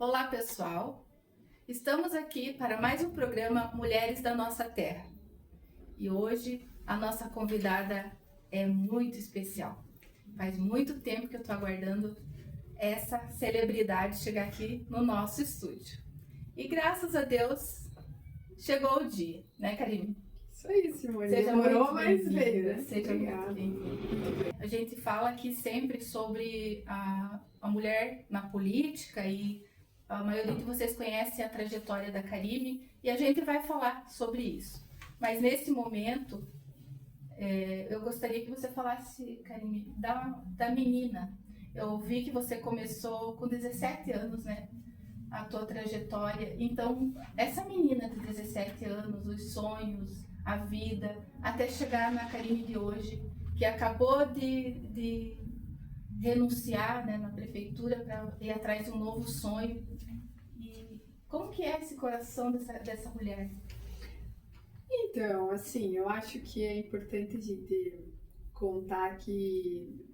Olá, pessoal! Estamos aqui para mais um programa Mulheres da Nossa Terra. E hoje a nossa convidada é muito especial. Faz muito tempo que eu estou aguardando essa celebridade chegar aqui no nosso estúdio. E graças a Deus chegou o dia, né, Karine? Isso aí, Simone. Seja Demorou, muito mas bem-vinda. veio, né? Seja muito bem-vinda. A gente fala aqui sempre sobre a mulher na política e a maioria de vocês conhece a trajetória da Karine e a gente vai falar sobre isso. Mas nesse momento, eu gostaria que você falasse, Karine, da menina. Eu vi que você começou com 17 anos, né? A tua trajetória. Então, essa menina de 17 anos, os sonhos, a vida, até chegar na Karine de hoje, que acabou de renunciar, né, na prefeitura para ir atrás de um novo sonho. E como que é esse coração dessa mulher? Então, assim, eu acho que é importante a gente contar que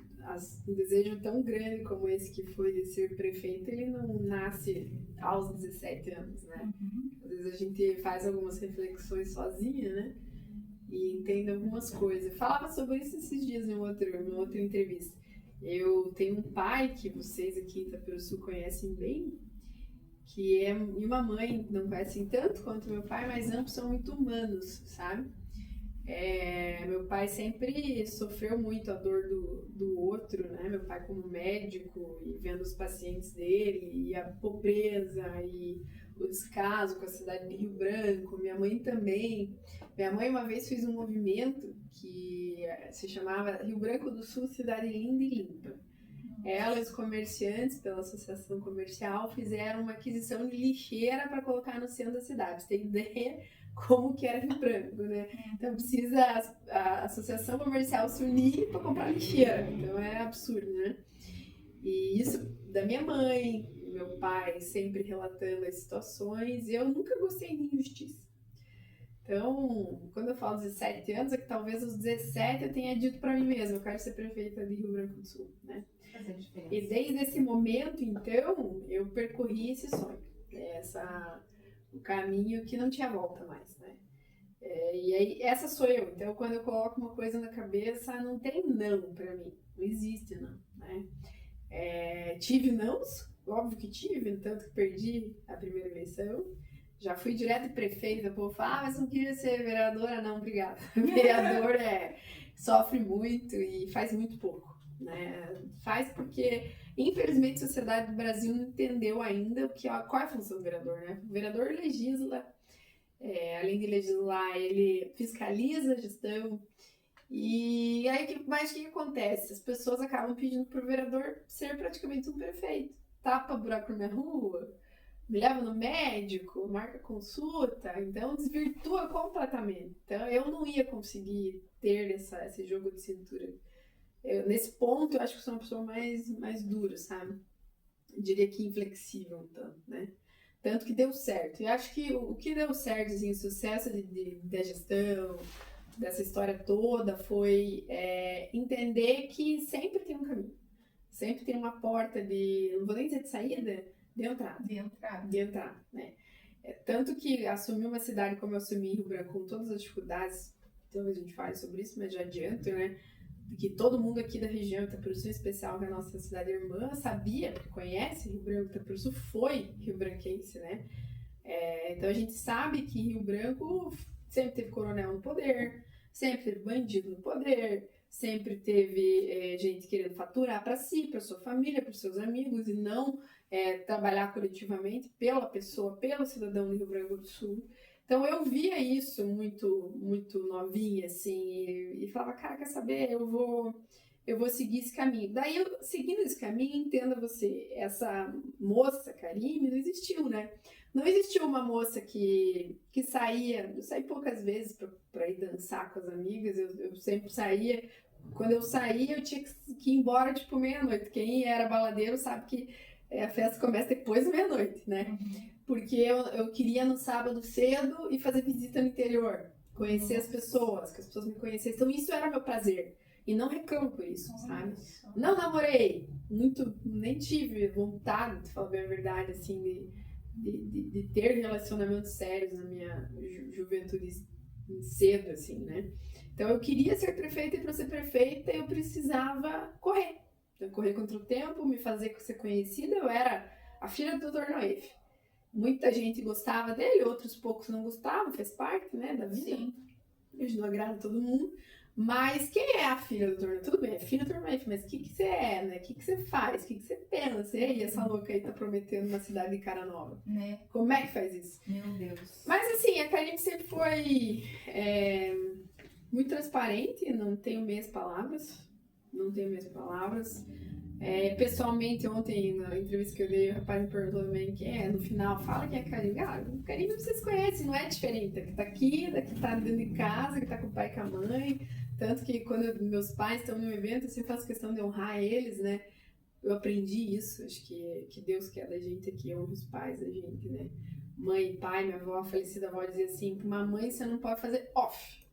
um desejo tão grande como esse que foi de ser prefeito, ele não nasce aos 17 anos, né? Às vezes a gente faz algumas reflexões sozinha, né? E entende algumas coisas. Eu falava sobre isso esses dias em uma outra entrevista. Eu tenho um pai que vocês aqui em Itaperuçu conhecem bem, e uma mãe, não conhecem tanto quanto meu pai, mas ambos são muito humanos, sabe? Meu pai sempre sofreu muito a dor do outro, né? Meu pai como médico e vendo os pacientes dele, e a pobreza e o descaso com a cidade de Rio Branco. Minha mãe também. Minha mãe uma vez fez um movimento que se chamava Rio Branco do Sul, Cidade Linda e Limpa. Ela e os comerciantes, pela associação comercial, fizeram uma aquisição de lixeira para colocar no centro da cidade. Você tem ideia como que era Rio Branco, né? Então precisa a associação comercial se unir para comprar lixeira. Então é absurdo, né? E isso da minha mãe, meu pai sempre relatando as situações. Eu nunca gostei de injustiça. Então, quando eu falo 17 anos, é que talvez aos 17 eu tenha dito para mim mesma, eu quero ser prefeita de Rio Branco do Sul, né? E desde esse momento, então, eu percorri esse sonho, o caminho que não tinha volta mais, né? E aí, essa sou eu. Então, quando eu coloco uma coisa na cabeça, não tem não para mim, não existe não, né? Tive nãos, óbvio que tive, tanto que perdi a primeira eleição. Já fui direto prefeita, o povo fala, mas não queria ser vereadora? Não, obrigada. Vereador sofre muito e faz muito pouco, né? Faz porque, infelizmente, a sociedade do Brasil não entendeu ainda qual é a função do vereador, né? O vereador legisla, além de legislar, ele fiscaliza a gestão. E aí, o que acontece? As pessoas acabam pedindo para o vereador ser praticamente um prefeito. Tapa buraco na minha rua, me leva no médico, marca consulta, então desvirtua completamente. Então eu não ia conseguir ter esse jogo de cintura. Nesse ponto eu acho que sou uma pessoa mais dura, sabe? Eu diria que inflexível um tanto, né? Tanto que deu certo. E acho que o que deu certo, assim, o sucesso da gestão, dessa história toda, foi entender que sempre tem um caminho. Sempre tem uma porta não vou nem dizer de saída, de entrada, né? Tanto que assumir uma cidade como eu assumi em Rio Branco, com todas as dificuldades, talvez a gente fale sobre isso, mas já adianto, né? Que todo mundo aqui da região, Itaperuçu em especial, que é a nossa cidade irmã, sabia, porque conhece Rio Branco, Itaperuçu foi rio-branquense, né? Então a gente sabe que Rio Branco sempre teve coronel no poder, sempre teve bandido no poder, sempre teve gente querendo faturar para si, para sua família, para seus amigos, e não trabalhar coletivamente pela pessoa, pelo cidadão do Rio Branco do Sul. Então eu via isso muito, muito novinha, assim, e falava, cara, quer saber, eu vou seguir esse caminho. Daí, seguindo esse caminho, entenda você, essa moça, Karine, não existiu, né? Não existiu uma moça que saía, eu saí poucas vezes para ir dançar com as amigas, eu sempre saía. Quando eu saía, eu tinha que ir embora, tipo, meia-noite. Quem era baladeiro sabe que a festa começa depois da meia-noite, né? Porque eu queria no sábado cedo e fazer visita no interior, conhecer as pessoas, que as pessoas me conhecessem. Então isso era meu prazer. E não reclamo por isso, sabe? Nossa. Não namorei, nem tive vontade, de falar bem a verdade, assim, de ter relacionamentos sérios na minha juventude cedo, assim, né? Então eu queria ser prefeita e para ser prefeita eu precisava correr. Então, correr contra o tempo, me fazer ser conhecida. Eu era a filha do Dr. Noef. Muita gente gostava dele, outros poucos não gostavam, faz parte, né, da vida. Sim. A gente não agrada todo mundo. Mas quem é a filha do Dr. Noef? Tudo bem, é filha do Dr. Noef, mas o que você é, né? O que você faz? O que você pensa? E aí, essa louca aí tá prometendo uma cidade de cara nova. Né? Como é que faz isso? Meu Deus. Mas assim, a Karine sempre foi muito transparente, não tenho meias palavras. Não tenho meias palavras. Pessoalmente, ontem, na entrevista que eu dei, o rapaz me perguntou também quem é. No final, fala quem é a Karine. Ah, o Karine vocês conhecem, não é diferente. Que tá aqui, daqui tá dentro de casa, que tá com o pai e com a mãe. Tanto que quando meus pais estão no evento, eu sempre faço questão de honrar eles, né? Eu aprendi isso, acho que Deus quer da gente aqui, honra os pais da gente, né? Mãe, pai, minha avó, a falecida avó dizia assim, pra uma mãe você não pode fazer off.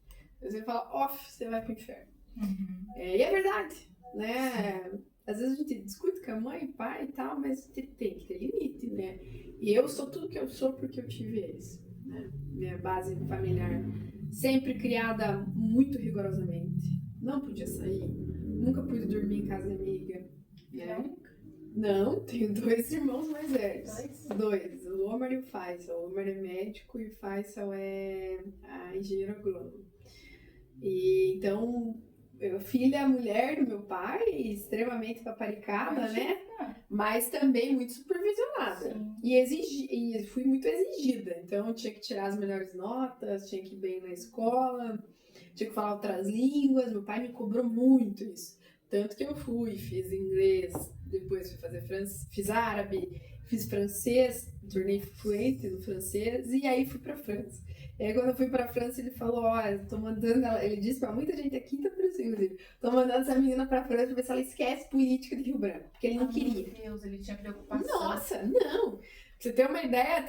Você fala off, você vai pro inferno. Uhum. E é verdade, né? Às vezes a gente discute com a mãe, pai e tal, mas tem que ter limite, né? E eu sou tudo que eu sou porque eu tive eles, né? Minha base familiar sempre criada muito rigorosamente. Não podia sair, nunca pude dormir em casa de amiga, né? Não, tenho 2 irmãos mais velhos. 2. O Omar e o Faisal. O Omar é médico e o Faisal é engenheiro agrônomo. E então, filha, mulher do meu pai, extremamente paparicada, né? Mas também muito supervisionada. E fui muito exigida. Então, tinha que tirar as melhores notas, tinha que ir bem na escola, tinha que falar outras línguas. Meu pai me cobrou muito isso. Tanto que eu fiz inglês, depois fui fazer francês, fiz árabe, fiz francês, tornei fluente no francês e aí fui pra França. E aí quando eu fui pra França ele falou, olha, tô mandando ela, ele disse pra muita gente aqui tá por isso, inclusive, tô mandando essa menina pra França pra ver se ela esquece política de Rio Branco, porque ele não queria. Meu Deus, ele tinha preocupação. Nossa, não! Pra você ter uma ideia,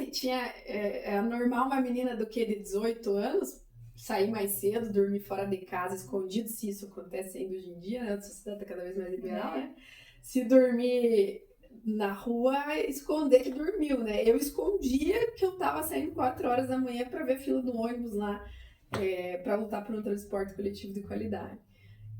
é normal uma menina do que, de 18 anos, sair mais cedo, dormir fora de casa, escondido, se isso acontece ainda hoje em dia, né? A sociedade tá cada vez mais liberal, né? Se dormir na rua, esconder que dormiu, né? Eu escondia que eu tava saindo 4 horas da manhã pra ver a fila do ônibus lá, pra lutar por um transporte coletivo de qualidade.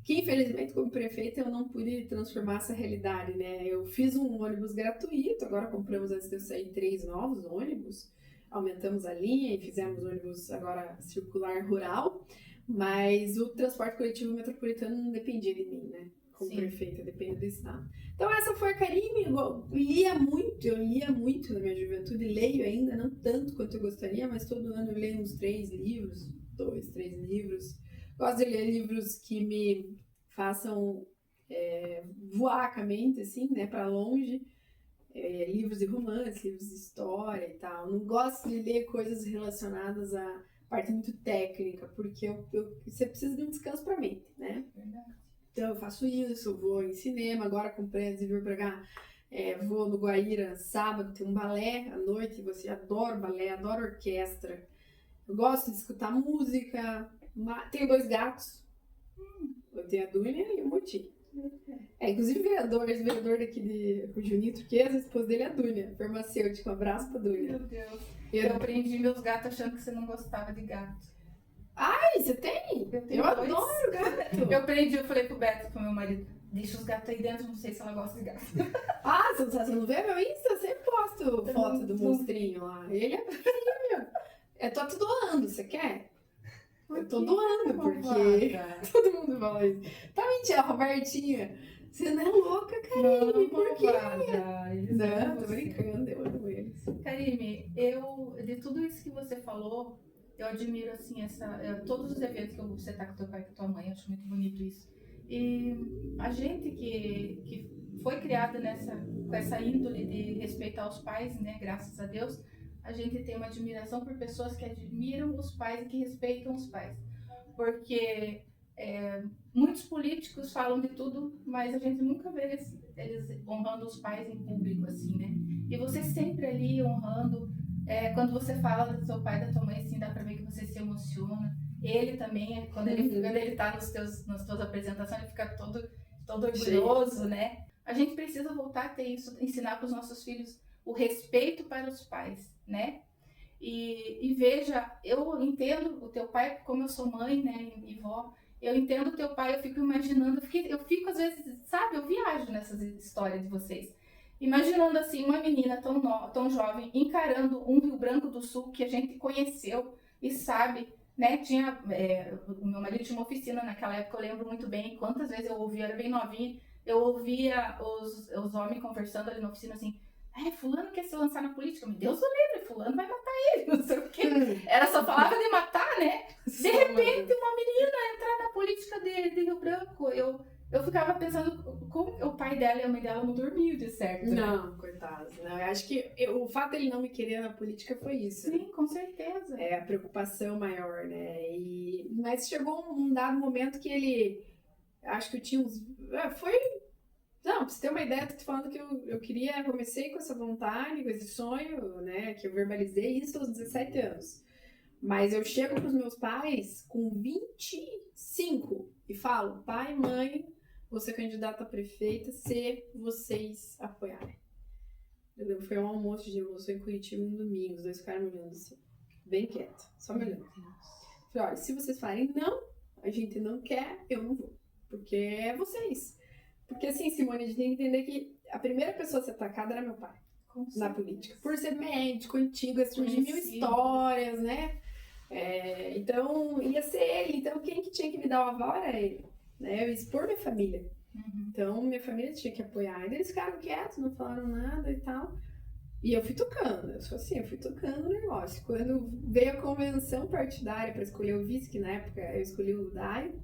Que infelizmente, como prefeita, eu não pude transformar essa realidade, né? Eu fiz um ônibus gratuito, agora compramos, antes de eu sair, 3 novos ônibus, aumentamos a linha e fizemos ônibus agora circular rural, mas o transporte coletivo metropolitano não dependia de mim, né? Como prefeita, depende do estado. Então essa foi a Karine. Eu lia muito na minha juventude, leio ainda, não tanto quanto eu gostaria, mas todo ano eu leio uns 3 livros, 2, 3 livros. Gosto de ler livros que me façam voar com a mente, assim, né, para longe. Livros de romance, livros de história e tal. Não gosto de ler coisas relacionadas à parte muito técnica, porque você precisa de um descanso para a mente, né? Verdade. Então eu faço isso, eu vou em cinema, agora comprei antes de vir pra cá, vou no Guaíra sábado, tem um balé à noite, você adora balé, adora orquestra. Eu gosto de escutar música, tenho 2 gatos, eu tenho a Dunia e o Moti. Inclusive vereador daqui de Juninho Turquesa, a esposa dele é a Dunia, farmacêutica, um abraço pra Dunia. Meu Deus. Eu aprendi meus gatos achando que você não gostava de gato. Ai, você tem? Eu adoro gato. Eu falei pro Beto, pro meu marido, deixa os gatos aí dentro, não sei se ela gosta de gato. Você não vê meu Insta? Eu sempre posto foto do monstrinho lá. Ele é pequenininho. Eu tô te doando, você quer? Eu tô doando, porque todo mundo fala isso. Tá mentindo, Robertinha. Você não é louca, Karine, por quê? Não, tô brincando, eu amo eles. Karine, de tudo isso que você falou, eu admiro, assim, todos os eventos que você tá com teu pai e com tua mãe, eu acho muito bonito isso. E a gente que foi criada com essa índole de respeitar os pais, né, graças a Deus, a gente tem uma admiração por pessoas que admiram os pais e que respeitam os pais. Porque muitos políticos falam de tudo, mas a gente nunca vê eles honrando os pais em público, assim, né? E você sempre ali honrando. Quando você fala do seu pai e da tua mãe, assim, dá pra ver que você se emociona. Ele também, quando ele tá nas tuas apresentações, ele fica todo orgulhoso, né? A gente precisa voltar a ter isso, ensinar para os nossos filhos o respeito para os pais, né? E veja, eu entendo o teu pai, como eu sou mãe, né, e vó, eu entendo o teu pai, eu fico imaginando, eu fico às vezes, sabe, eu viajo nessas histórias de vocês. Imaginando assim, uma menina tão jovem, encarando um Rio Branco do Sul que a gente conheceu e sabe, né? O meu marido tinha uma oficina naquela época, eu lembro muito bem, quantas vezes eu ouvia, era bem novinha, eu ouvia os homens conversando ali na oficina assim, fulano quer se lançar na política, meu Deus o livre, fulano vai matar ele, não sei o quê. Era só palavra de matar, né? De repente, uma menina entrar na política de Rio Branco, eu ficava pensando como o pai dela e a mãe dela não dormiam de certo. Né? Não, coitados. Não, eu acho que o fato dele não me querer na política foi isso. Sim, com certeza. É a preocupação maior, né? Mas chegou um dado momento que ele... Acho que eu tinha uns... Não, pra você ter uma ideia, eu tô te falando que eu comecei com essa vontade, com esse sonho, né? Que eu verbalizei isso aos 17 anos. Mas eu chego pros meus pais com 25 e falo, pai, mãe, vou ser candidata a prefeita se vocês apoiarem. Foi um almoço de emoção em Curitiba um domingo, os dois ficaram me olhando assim, bem quieto, só me olhando. Falei, olha, se vocês falarem não, a gente não quer, eu não vou. Porque é vocês. Porque assim, Simone, a gente tem que entender que a primeira pessoa a ser atacada era meu pai na política. Por ser médico, antigo, surgir mil histórias, né? Então, ia ser ele. Então, quem que tinha que me dar o aval era ele. Né? Eu ia expor minha família. Então, minha família tinha que apoiar. E eles ficaram quietos, não falaram nada e tal. E eu fui tocando. Eu sou assim, eu fui tocando o negócio. Quando veio a convenção partidária para escolher o vice, que na época eu escolhi o Dário,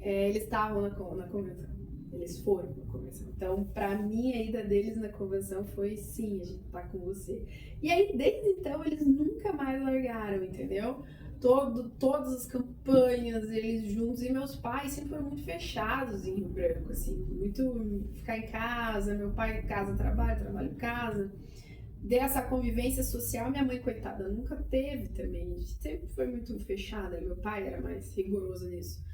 eles estavam na convenção. Eles foram na convenção. Então, pra mim, a ida deles na convenção foi, sim, a gente tá com você. E aí, desde então, eles nunca mais largaram, entendeu? Todas as campanhas, eles juntos. E meus pais sempre foram muito fechados em Rio Branco, assim. Muito ficar em casa, meu pai em casa, trabalho em casa. Dessa convivência social, minha mãe, coitada, nunca teve também. A gente sempre foi muito fechada. Meu pai era mais rigoroso nisso.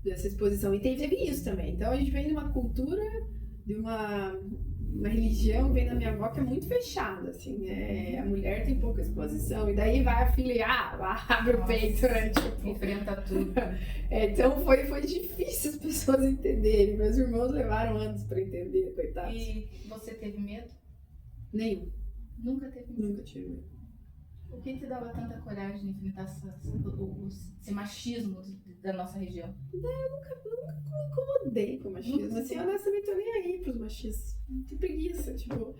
Dessa exposição. E teve isso também. Então a gente vem de uma cultura, de uma religião, vem da minha avó que é muito fechada, assim, né? A mulher tem pouca exposição. E daí vai a filha abre o peito, né? Tipo, enfrenta tudo. Então foi difícil as pessoas entenderem. Meus irmãos levaram anos para entender, coitados. E você teve medo? Nenhum. Nunca teve medo? Nunca tive medo. O que te dava tanta coragem de enfrentar esse machismo da nossa região? Eu nunca me incomodei com o machismo. Assim, honestamente, eu nem aí pros machistas. Que preguiça, tipo...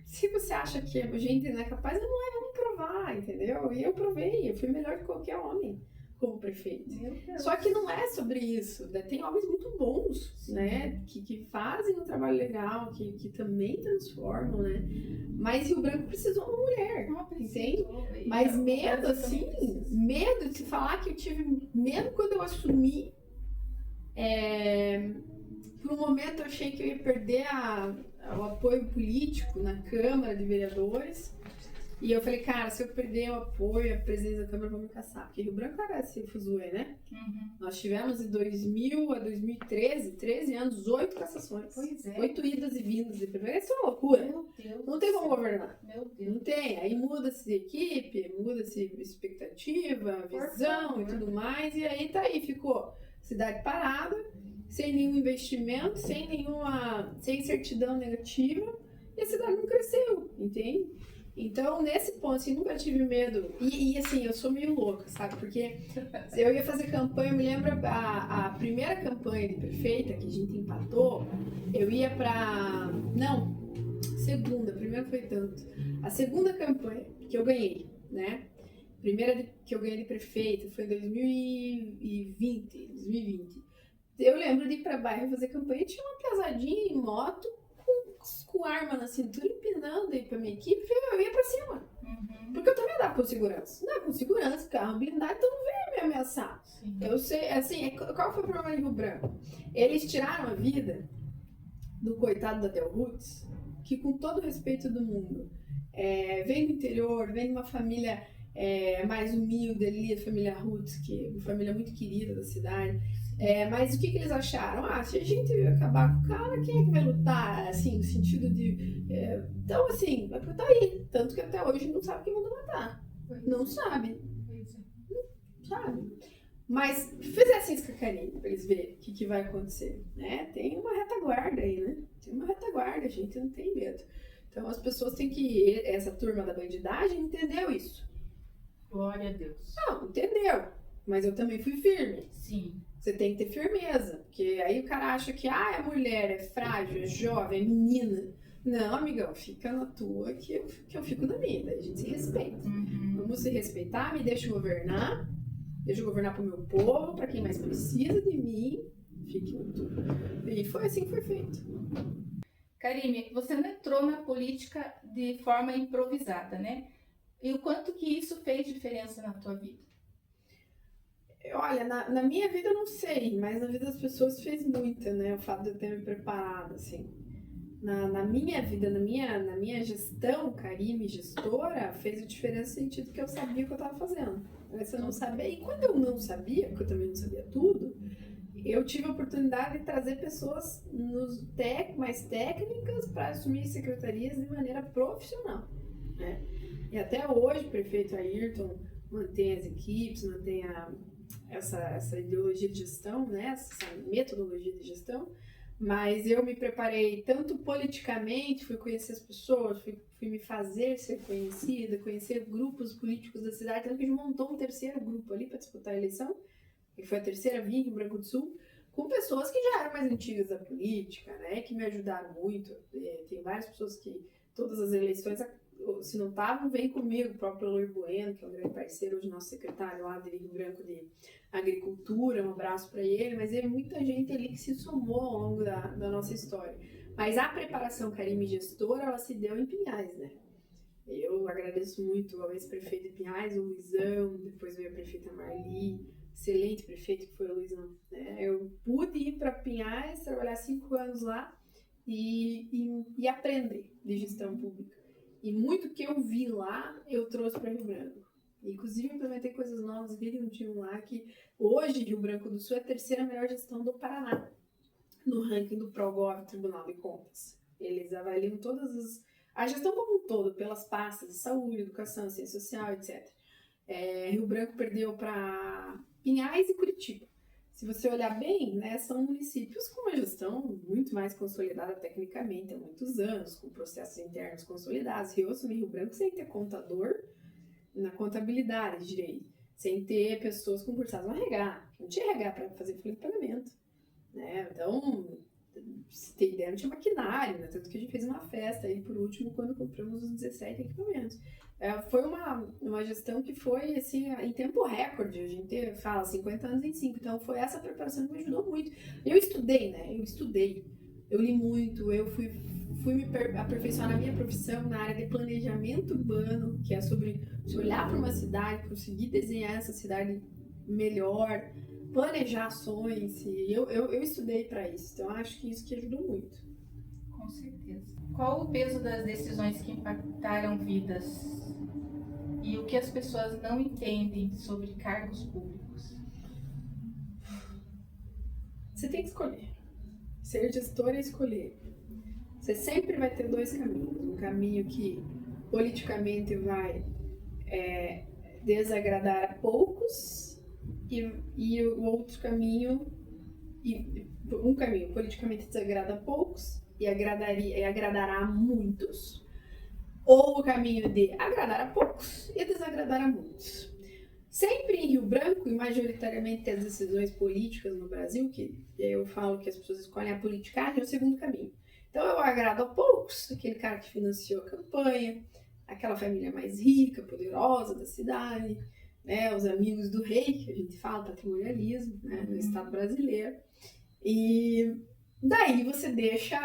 se você acha que a gente não é capaz, vamos provar, entendeu? E eu provei, eu fui melhor que qualquer homem como prefeito. Só que não é sobre isso, né? Tem homens muito bons, né? Que fazem um trabalho legal, que também transformam, né? Mas Rio Branco precisou de uma mulher, entende? Mas medo, assim, medo de falar que eu tive medo quando eu assumi. Por um momento eu achei que eu ia perder o apoio político na Câmara de Vereadores. E eu falei, cara, se eu perder o apoio, a presidência da Câmara, eu vou me caçar. Porque Rio Branco era esse fuzuê, né? Nós tivemos de 2000 a 2013, 13 anos, 8 cassações. Pois é. 8 idas e vindas de prefeito. Isso é uma loucura. Meu Deus. Não tem como governar. Meu Deus. Não tem. Aí muda-se de equipe, muda-se expectativa, visão e tudo mais. E aí tá aí, ficou cidade parada, sem nenhum investimento, sem certidão negativa. E a cidade não cresceu, entende? Então, nesse ponto, assim, nunca tive medo. E assim, eu sou meio louca, sabe? Porque eu ia fazer campanha, eu me lembro a primeira campanha de prefeita, que a gente empatou, eu ia pra... Não, segunda, a primeira foi tanto. A segunda campanha que eu ganhei, né? A primeira que eu ganhei de prefeita foi em 2020. Eu lembro de ir pra bairro fazer campanha, tinha uma pesadinha em moto, com arma na cintura, empinando aí pra minha equipe, eu ia pra cima. Porque eu também andava com segurança. Não, com segurança, carro blindado, então não veio me ameaçar. Sim. Eu sei, assim, qual foi o problema de Rio Branco? Eles tiraram a vida do coitado da Del Roots, que com todo o respeito do mundo, vem do interior, vem de uma família mais humilde ali, a família Roots, que é uma família muito querida da cidade. Mas o que eles acharam? Se a gente acabar com o cara, quem é que vai lutar? Assim, no sentido de... então, assim, vai botar aí. Tanto que até hoje não sabe quem mandou matar. Não sabe. Sabe? Mas fizessem isso com a Karine, pra eles verem o que vai acontecer, né? Tem uma retaguarda aí, né? Tem uma retaguarda, a gente não tem medo. Então as pessoas têm que... Essa turma da bandidagem entendeu isso. Glória a Deus. Não, entendeu. Mas eu também fui firme. Sim. Você tem que ter firmeza. Porque aí o cara acha que a mulher é frágil, é jovem, é menina. Não, amigão, fica na tua que eu fico na minha. Daí a gente se respeita. Vamos se respeitar, me deixa governar. Deixa eu governar pro meu povo, para quem mais precisa de mim, fique no tudo. E foi assim que foi feito. Karime, você não entrou na política de forma improvisada, né? E o quanto que isso fez diferença na tua vida? Olha, na minha vida eu não sei, mas na vida das pessoas fez muita, né? O fato de eu ter me preparado, assim. Na minha vida, na minha gestão, Karime, gestora, fez a diferença no sentido que eu sabia o que eu estava fazendo. Mas eu não sabia. E quando eu não sabia, porque eu também não sabia tudo, eu tive a oportunidade de trazer pessoas mais técnicas para assumir secretarias de maneira profissional, né? E até hoje o prefeito Ayrton mantém as equipes, mantém essa ideologia de gestão, né? Essa metodologia de gestão. Mas eu me preparei tanto politicamente, fui conhecer as pessoas, fui me fazer ser conhecida, conhecer grupos políticos da cidade, tanto que a gente montou um terceiro grupo ali para disputar a eleição, que foi a terceira via em Rio Branco do Sul, com pessoas que já eram mais antigas da política, né, que me ajudaram muito. Tem várias pessoas que todas as eleições, se não estavam, vem comigo, o próprio Eloy Bueno, que é um grande parceiro, hoje nosso secretário lá de Rio Branco de Agricultura, um abraço para ele, mas é muita gente ali que se somou ao longo da nossa história. Mas a preparação Karime gestora, ela se deu em Pinhais, né? Eu agradeço muito ao ex-prefeito de Pinhais, o Luizão, depois veio a prefeita Marli, excelente prefeito que foi o Luizão, né? Eu pude ir para Pinhais, trabalhar 5 anos lá e aprender de gestão pública. E muito que eu vi lá, eu trouxe para Rio Branco. Inclusive, implementei coisas novas que não tinham lá, que hoje Rio Branco do Sul é a terceira melhor gestão do Paraná, no ranking do ProGov Tribunal de Contas. Eles avaliam a gestão como um todo, pelas pastas de saúde, educação, ciência social, etc. Rio Branco perdeu para Pinhais e Curitiba. Se você olhar bem, né, são municípios com uma gestão muito mais consolidada tecnicamente há muitos anos, com processos internos consolidados. Eu assumi Rio Branco sem ter contador na contabilidade, direito, sem ter pessoas concursadas no RH. Não tinha RH para fazer folha de pagamento, né? Então, se tem ideia, não tinha maquinário, né? Tanto que a gente fez uma festa aí, por último, quando compramos os 17 equipamentos. Foi uma gestão que foi, assim, em tempo recorde. A gente fala 50 anos em 5. Então, foi essa preparação que me ajudou muito. Eu estudei, né? Eu li muito, eu fui me aperfeiçoar na minha profissão, na área de planejamento urbano, que é sobre se olhar para uma cidade, conseguir desenhar essa cidade melhor, planejar ações. E eu estudei para isso, então acho que isso que ajudou muito. Com certeza. Qual o peso das decisões que impactaram vidas e o que as pessoas não entendem sobre cargos públicos? Você tem que escolher. Ser gestor é escolher. Você sempre vai ter 2 caminhos. Um caminho que politicamente vai desagradar a poucos e o outro caminho, um caminho politicamente desagrada a poucos e agradará a muitos, ou o caminho de agradar a poucos e desagradar a muitos. Sempre em Rio Branco, e majoritariamente as decisões políticas no Brasil, que eu falo que as pessoas escolhem a politicagem, é o segundo caminho. Então eu agrado a poucos, aquele cara que financiou a campanha, aquela família mais rica, poderosa da cidade, né, os amigos do rei, que a gente fala, patrimonialismo, né, no Estado brasileiro. E daí você deixa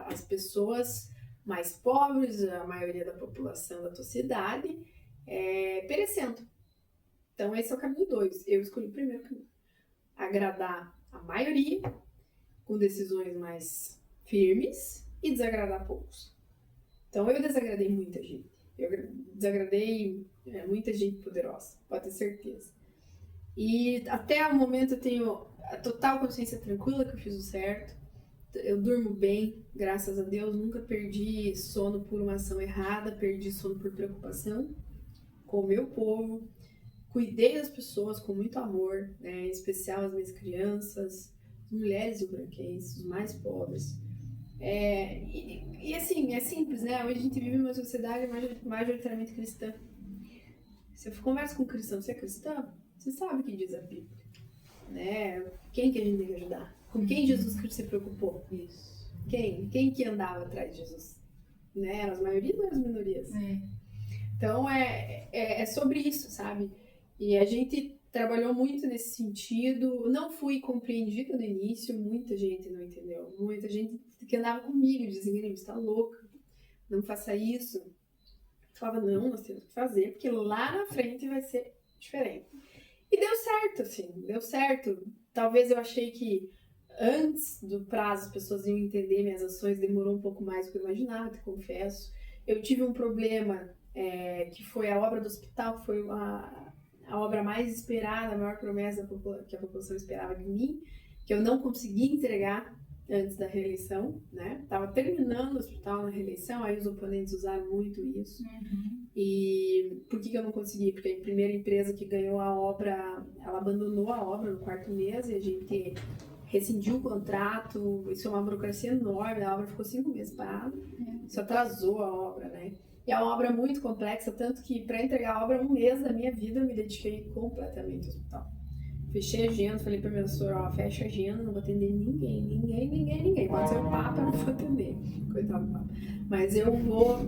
as pessoas mais pobres, a maioria da população da tua cidade, perecendo. Então esse é o caminho 2. Eu escolhi o primeiro caminho. Agradar a maioria, com decisões mais firmes, e desagradar poucos. Então eu desagradei muita gente. Eu desagradei muita gente poderosa, pode ter certeza. E até o momento eu tenho a total consciência tranquila que eu fiz o certo. Eu durmo bem, graças a Deus. Nunca perdi sono por uma ação errada, perdi sono por preocupação com o meu povo. Cuidei das pessoas com muito amor, né? Em especial as minhas crianças, as mulheres rio-branquenses, os mais pobres. E assim, é simples, né? Hoje a gente vive uma sociedade majoritariamente cristã. Se eu converso com um cristão, você é cristão? Você sabe o que diz a Bíblia, né? Quem que a gente tem que ajudar? Com quem Jesus Cristo se preocupou? Isso. Quem que andava atrás de Jesus? Né? As maiorias ou as minorias? Então é sobre isso, sabe? E a gente trabalhou muito nesse sentido. Não fui compreendida no início, muita gente não entendeu. Muita gente que andava comigo dizia: você tá louca, não faça isso. Eu falava: não, nós temos que fazer, porque lá na frente vai ser diferente. E deu certo, assim, deu certo. Talvez eu achei que antes do prazo as pessoas iam entender minhas ações, demorou um pouco mais do que eu imaginava, te confesso. Eu tive um problema que foi a obra do hospital, que foi a obra mais esperada, a maior promessa que a população esperava de mim, que eu não consegui entregar antes da reeleição, né? Estava terminando o hospital na reeleição, aí os oponentes usaram muito isso. E por que eu não consegui? Porque a primeira empresa que ganhou a obra, ela abandonou a obra no quarto mês e a gente rescindiu o contrato. Isso é uma burocracia enorme, a obra ficou 5 meses parada, isso atrasou a obra, né? E é uma obra muito complexa, tanto que para entregar a obra, 1 mês da minha vida eu me dediquei completamente ao hospital. Fechei a agenda, falei para minha assessora: ó, fecha a agenda, não vou atender ninguém. Pode ser o Papa, eu não vou atender. Coitado do Papa. Mas eu vou,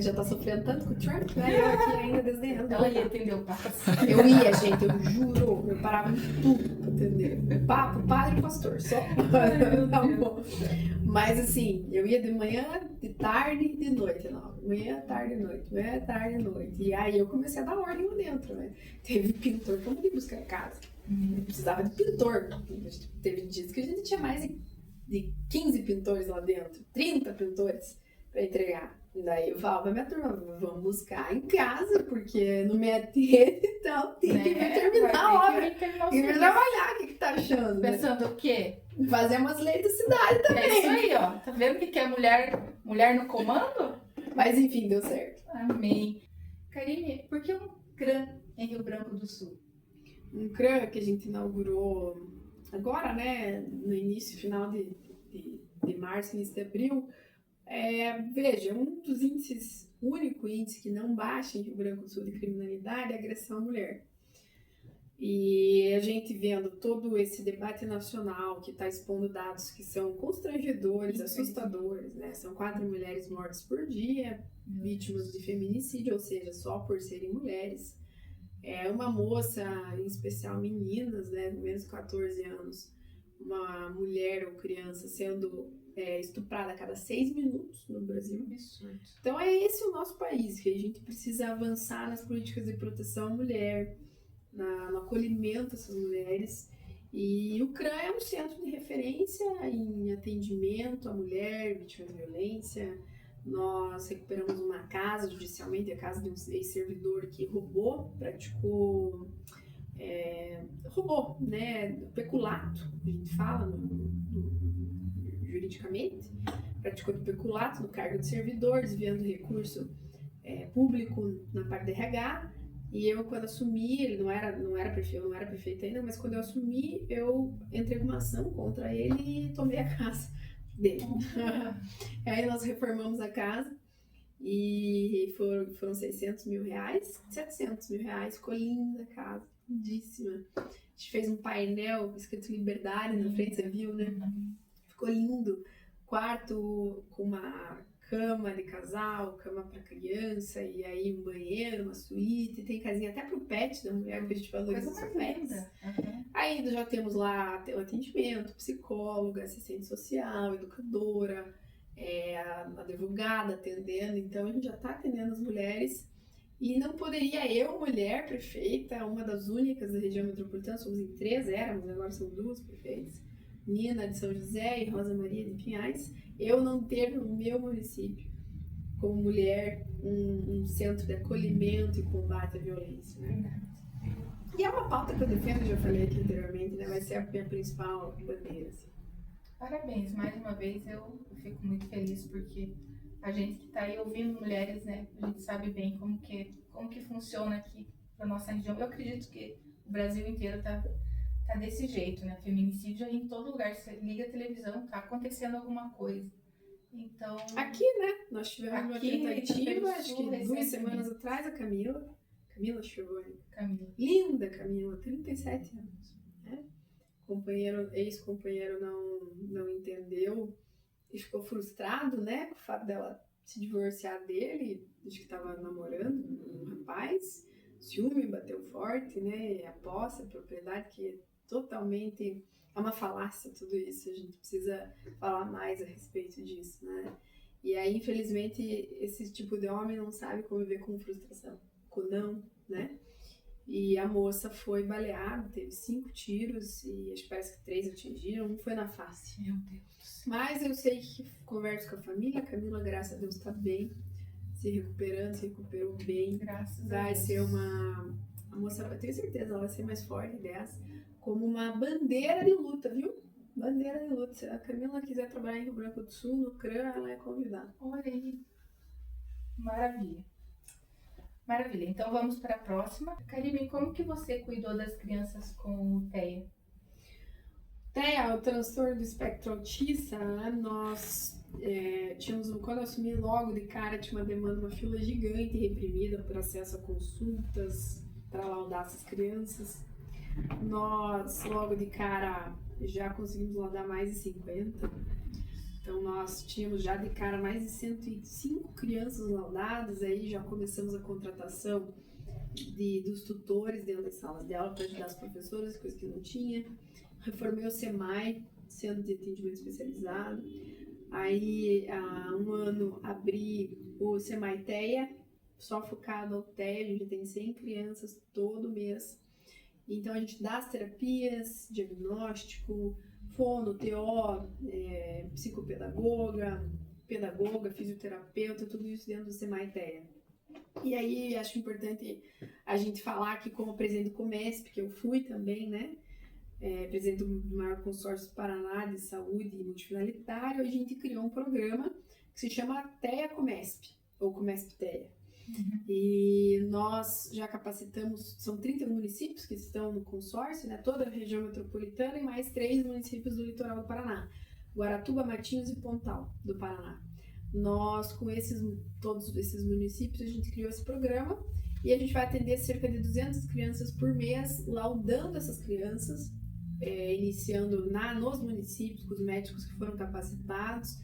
já tá sofrendo tanto com o Trump, né? Eu aqui ainda desdenhando. Ela ia atender o Papa. Eu ia, gente, eu juro, eu parava em tudo pra atender. O Papa, o padre e o pastor, só. Tá bom. Mas assim, eu ia de manhã, de tarde e de noite, não. Manhã, tarde e noite, manhã, tarde e noite. E aí eu comecei a dar ordem lá dentro, né? Teve pintor que eu mandei buscar em casa. Eu precisava de pintor. Teve dias que a gente tinha mais de 15 pintores lá dentro, 30 pintores para entregar. E daí eu falava pra minha turma: vamos buscar em casa, porque não me atende, então tem que vir terminar a obra. Tem que vir trabalhar, o que tá achando? Pensando o quê? Fazer umas leis da cidade também. É isso aí, ó. Tá vendo o que é mulher no comando? Mas enfim, deu certo. Amém. Karine, por que um CRAM em Rio Branco do Sul? Um CRAM que a gente inaugurou agora, né, no início, final de março, início de abril. Veja, um dos índices, o único índice que não baixa em Rio Branco do Sul de criminalidade é a agressão à mulher. E a gente vendo todo esse debate nacional que está expondo dados que são constrangedores, assustadores, né? São 4 mulheres mortas por dia, vítimas de feminicídio, ou seja, só por serem mulheres. Uma moça, em especial meninas, né, menos de 14 anos, uma mulher ou criança sendo estuprada a cada 6 minutos no Brasil. Absurdo. Então é esse o nosso país, que a gente precisa avançar nas políticas de proteção à mulher, no acolhimento dessas mulheres. E o CRAM é um centro de referência em atendimento à mulher vítima de violência. Nós recuperamos uma casa judicialmente, a casa de um ex-servidor que roubou, né, peculato, a gente fala juridicamente, praticou de peculato no cargo de servidor, desviando recurso público na parte de RH. E eu, quando assumi, ele não era prefeito ainda, mas quando eu assumi, eu entrei com uma ação contra ele e tomei a casa dele. Aí nós reformamos a casa e foram 600 mil reais, 700 mil reais, ficou linda a casa, lindíssima. A gente fez um painel escrito Liberdade na frente, você viu, né? Ficou lindo. Quarto com uma cama de casal, cama para criança, e aí um banheiro, uma suíte, tem casinha até pro pet da mulher, que a gente valoriza os pets. Aí já temos lá o atendimento, psicóloga, assistente social, educadora, a advogada atendendo. Então a gente já está atendendo as mulheres. E não poderia eu, mulher prefeita, uma das únicas da região metropolitana, somos em 3, éramos, agora são 2 prefeitas, Nina de São José e Rosa Maria de Pinhais, eu não ter no meu município como mulher, um centro de acolhimento e combate à violência, né? E é uma pauta que eu defendo, já falei aqui anteriormente, né? Vai ser a minha principal bandeira, assim. Parabéns, mais uma vez eu fico muito feliz porque a gente que está aí ouvindo mulheres, né, a gente sabe bem como que funciona aqui na nossa região. Eu acredito que o Brasil inteiro tá desse jeito, né? Feminicídio aí em todo lugar, você liga a televisão, tá acontecendo alguma coisa. Então, Aqui, né? Nós tivemos uma tentativa, acho que 2 semanas atrás, a Camila Schiavone. Linda Camila, 37 anos, né? Ex-companheiro não entendeu e ficou frustrado, né, com o fato dela se divorciar dele, acho que estava namorando um rapaz, ciúme bateu forte, né, a posse, a propriedade, que é totalmente, é uma falácia tudo isso, a gente precisa falar mais a respeito disso, né. E aí, infelizmente, esse tipo de homem não sabe conviver com frustração, com não, né. E a moça foi baleada, teve 5 tiros e acho que parece que 3 atingiram, um foi na face. Meu Deus. Mas eu sei que converso com a família, a Camila, graças a Deus, está bem, se recuperou bem. Graças a Deus. Vai ser a moça, eu tenho certeza, ela vai ser mais forte dessa, como uma bandeira de luta, viu? Bandeira de luta. Se a Camila quiser trabalhar em Rio Branco do Sul, no CRAM, ela é convidada. Olha aí. Maravilha. Maravilha, então vamos para a próxima. Karime, como que você cuidou das crianças com o TEA? TEA, o transtorno do espectro autista, né? Nós tínhamos, quando eu assumi logo de cara, tinha uma demanda, uma fila gigante reprimida por acesso a consultas para laudar essas crianças. Nós, logo de cara, já conseguimos laudar mais de 50. Então, nós tínhamos já de cara mais de 105 crianças laudadas, aí já começamos a contratação dos tutores dentro das salas de aula para ajudar as professoras, coisa que não tinha. Reformei o SEMAI, Centro de Atendimento Especializado. Aí, há um ano, abri o SEMAI TEA, só focado ao TEA, a gente tem 100 crianças todo mês. Então, a gente dá as terapias, diagnóstico, fono, TO, psicopedagoga, pedagoga, fisioterapeuta, tudo isso dentro do SEMAI TEA. E aí, acho importante a gente falar que como presidente do Comesp, que eu fui também, né, presidente do maior consórcio do Paraná de saúde multifinalitário, a gente criou um programa que se chama TEA Comesp, ou Comesp TEA. Uhum. E nós já capacitamos, são 30 municípios que estão no consórcio, né, toda a região metropolitana e mais 3 municípios do litoral do Paraná, Guaratuba, Matinhos e Pontal do Paraná. Nós, com todos esses municípios, a gente criou esse programa e a gente vai atender cerca de 200 crianças por mês, laudando essas crianças, iniciando nos municípios, com os médicos que foram capacitados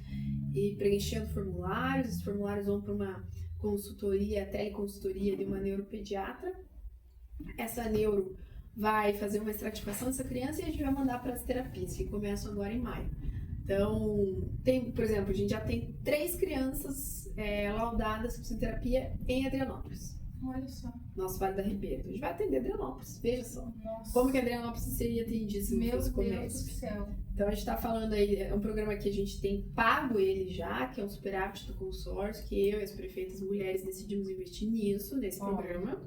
e preenchendo formulários. Os formulários vão para uma consultoria, teleconsultoria de uma neuropediatra. Essa neuro vai fazer uma estratificação dessa criança e a gente vai mandar para as terapias, que começam agora em maio. Então, por exemplo, a gente já tem 3 crianças laudadas com terapia em Adrianópolis. Olha só. Nosso Vale da Ribeira. A gente vai atender Adrianópolis, veja só. Nossa. Como que Adrianópolis seria atendido se não fosse comércio? Meu Deus do céu. Então a gente está falando aí, é um programa que a gente tem pago ele já, que é um superávit do consórcio, que eu e as prefeitas mulheres decidimos investir nesse programa.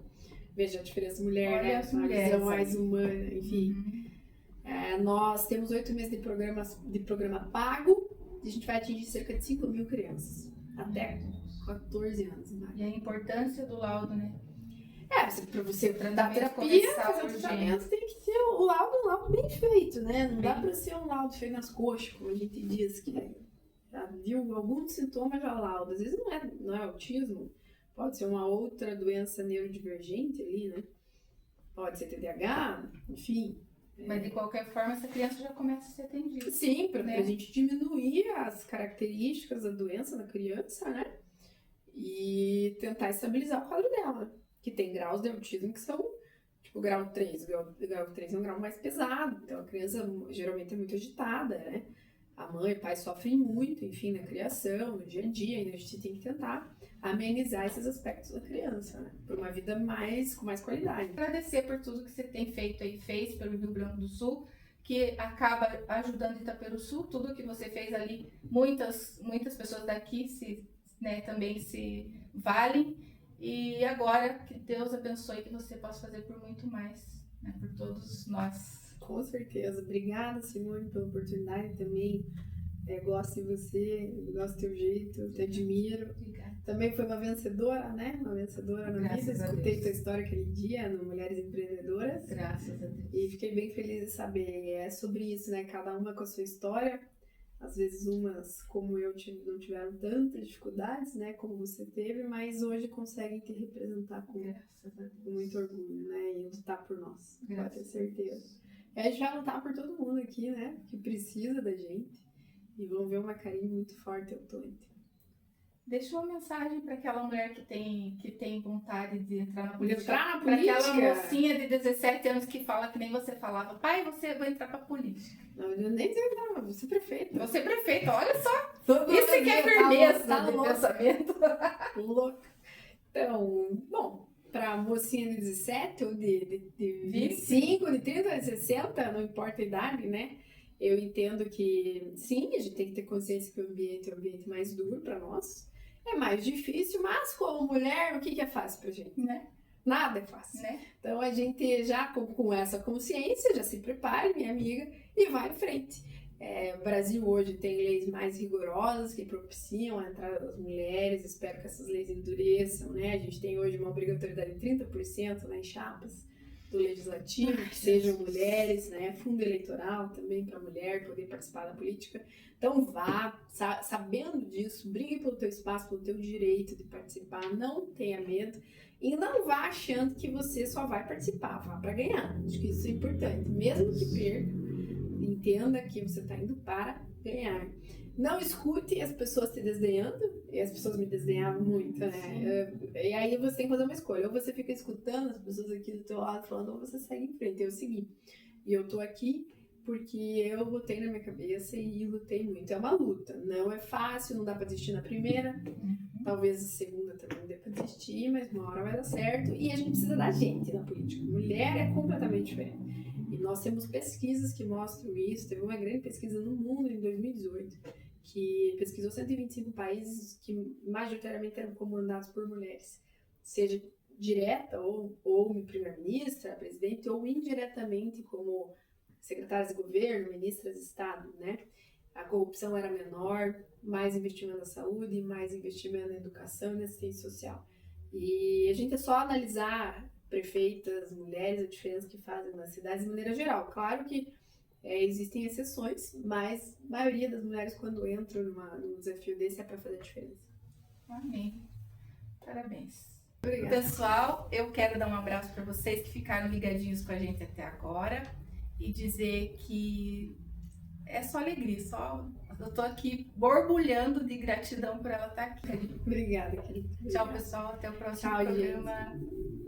Veja a diferença mulher, né? Uma visão mais humana, enfim. Uhum. Nós temos 8 meses de programa pago e a gente vai atingir cerca de 5 mil crianças, até 14 anos. Né? E a importância do laudo, né? Para você dar terapia, fazer o tratamento, tem que ser um laudo bem feito, né? Não dá para ser um laudo feito nas coxas, como a gente diz, que já viu alguns sintomas, já lauda. Às vezes não é autismo, pode ser uma outra doença neurodivergente ali, né? Pode ser TDAH, enfim. Mas de qualquer forma, essa criança já começa a ser atendida. Sim, para a gente diminuir as características da doença na criança, né? E tentar estabilizar o quadro dela. Que tem graus de autismo que são, tipo, grau 3. O grau 3 é um grau mais pesado, então a criança geralmente é muito agitada, né? A mãe e o pai sofrem muito, enfim, na criação, no dia a dia, e a gente tem que tentar amenizar esses aspectos da criança, né? Por uma vida com mais qualidade. Agradecer por tudo que você tem feito aí, fez pelo Rio Branco do Sul, que acaba ajudando Itaperuçu, tudo que você fez ali, muitas pessoas daqui se né, também se valem. E agora que Deus abençoe que você possa fazer por muito mais, né, por todos nós. Com certeza. Obrigada, Simone, pela oportunidade também. Gosto de você, gosto do teu jeito, te admiro. Obrigada. Também foi uma vencedora, né? Uma vencedora na vida. Escutei tua história aquele dia no Mulheres Empreendedoras. Graças a Deus. E fiquei bem feliz de saber. É sobre isso, né? Cada uma com a sua história. Às vezes umas, como eu, não tiveram tantas dificuldades, né? Como você teve, mas hoje conseguem te representar com muito orgulho, né? E lutar por nós. Pode ter certeza. E a gente vai lutar por todo mundo aqui, né? Que precisa da gente. E vão ver uma Karime muito forte e atuante. Deixa uma mensagem para aquela mulher que tem vontade de entrar na política. Para aquela mocinha de 17 anos que fala que nem você falava. Pai, você vai entrar pra política. Não, eu nem sei não, vou ser prefeita. Você prefeita, olha só. Isso que é firmeza de pensamento. Louco. Então, bom, para mocinha de 17 ou de 25, de 30, de 60, não importa a idade, né? Eu entendo que, sim, a gente tem que ter consciência que o ambiente é um ambiente mais duro para nós. É mais difícil, mas como mulher, o que é fácil pra gente? Né? Nada é fácil. Né? Então a gente já com essa consciência, já se prepare, minha amiga, e vai em frente. O Brasil hoje tem leis mais rigorosas que propiciam a entrada das mulheres, espero que essas leis endureçam, né? A gente tem hoje uma obrigatoriedade de 30% nas chapas do legislativo, que sejam mulheres, né? Fundo eleitoral também para a mulher poder participar da política. Então vá, sabendo disso, brigue pelo teu espaço, pelo teu direito de participar, não tenha medo e não vá achando que você só vai participar, vá para ganhar. Acho que isso é importante, mesmo que perca, entenda que você está indo para ganhar. Não escute as pessoas te desdenhando, e as pessoas me desdenhavam muito, né? E aí você tem que fazer uma escolha. Ou você fica escutando as pessoas aqui do teu lado falando, ou você segue em frente. Eu segui. E eu tô aqui porque eu botei na minha cabeça e lutei muito. É uma luta. Não é fácil, não dá pra desistir na primeira. Talvez a segunda também não dê pra desistir, mas uma hora vai dar certo. E a gente precisa da gente na política. Mulher é completamente diferente. E nós temos pesquisas que mostram isso. Teve uma grande pesquisa no mundo em 2018 que pesquisou 125 países que majoritariamente eram comandados por mulheres, seja direta ou primeira-ministra, presidente, ou indiretamente como secretárias de governo, ministras de Estado, né? A corrupção era menor, mais investimento na saúde, mais investimento na educação e na assistência social. E a gente é só analisar prefeitas, mulheres, a diferença que fazem nas cidades de maneira geral. Claro que existem exceções, mas a maioria das mulheres, quando entram num desafio desse, é para fazer a diferença. Amém. Parabéns. Obrigada. Pessoal, eu quero dar um abraço para vocês que ficaram ligadinhos com a gente até agora e dizer que é só alegria, eu tô aqui borbulhando de gratidão por ela estar aqui. Obrigada, querida. Tchau, pessoal. Até o próximo Tchau, programa. gente.